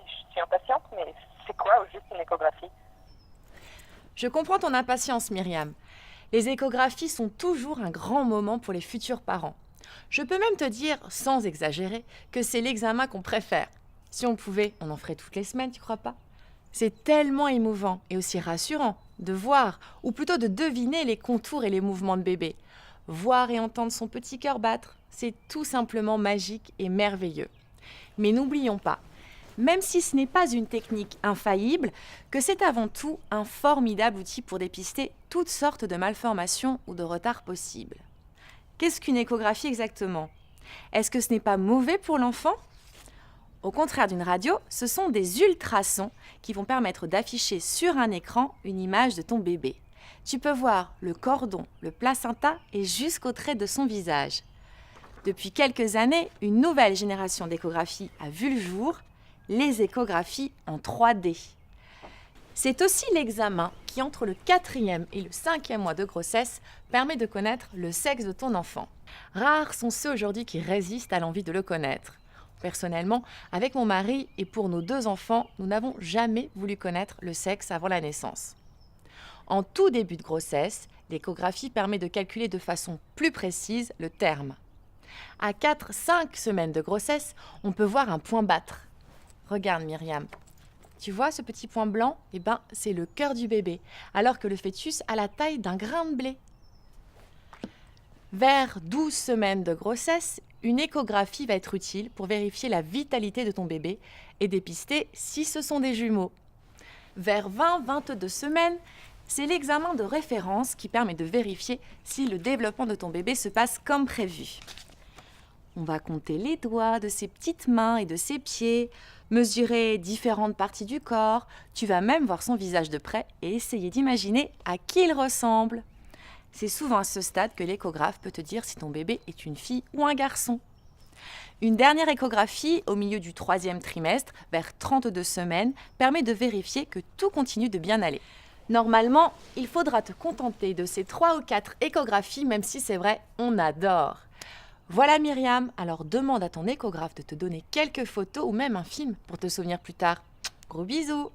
je suis impatiente, mais c'est quoi au juste une échographie? Je comprends ton impatience, Myriam. Les échographies sont toujours un grand moment pour les futurs parents. Je peux même te dire, sans exagérer, que c'est l'examen qu'on préfère. Si on pouvait, on en ferait toutes les semaines, tu crois pas? C'est tellement émouvant et aussi rassurant de voir, ou plutôt de deviner les contours et les mouvements de bébé. Voir et entendre son petit cœur battre, c'est tout simplement magique et merveilleux. Mais n'oublions pas, même si ce n'est pas une technique infaillible, que c'est avant tout un formidable outil pour dépister toutes sortes de malformations ou de retards possibles. Qu'est-ce qu'une échographie exactement? Est-ce que ce n'est pas mauvais pour l'enfant? Au contraire d'une radio, ce sont des ultrasons qui vont permettre d'afficher sur un écran une image de ton bébé. Tu peux voir le cordon, le placenta et jusqu'au trait de son visage. Depuis quelques années, une nouvelle génération d'échographies a vu le jour, les échographies en 3D. C'est aussi l'examen qui, entre le 4e et le 5e mois de grossesse, permet de connaître le sexe de ton enfant. Rares sont ceux aujourd'hui qui résistent à l'envie de le connaître. Personnellement, avec mon mari et pour nos 2 enfants, nous n'avons jamais voulu connaître le sexe avant la naissance. En tout début de grossesse, l'échographie permet de calculer de façon plus précise le terme. À 4-5 semaines de grossesse, on peut voir un point battre. Regarde Myriam, tu vois ce petit point blanc? Eh ben, c'est le cœur du bébé, alors que le fœtus a la taille d'un grain de blé. Vers 12 semaines de grossesse, une échographie va être utile pour vérifier la vitalité de ton bébé et dépister si ce sont des jumeaux. Vers 20-22 semaines, c'est l'examen de référence qui permet de vérifier si le développement de ton bébé se passe comme prévu. On va compter les doigts de ses petites mains et de ses pieds, mesurer différentes parties du corps. Tu vas même voir son visage de près et essayer d'imaginer à qui il ressemble. C'est souvent à ce stade que l'échographe peut te dire si ton bébé est une fille ou un garçon. Une dernière échographie au milieu du 3e trimestre, vers 32 semaines, permet de vérifier que tout continue de bien aller. Normalement, il faudra te contenter de ces 3 ou 4 échographies, même si c'est vrai, on adore. Voilà Myriam, alors demande à ton échographe de te donner quelques photos ou même un film pour te souvenir plus tard. Gros bisous!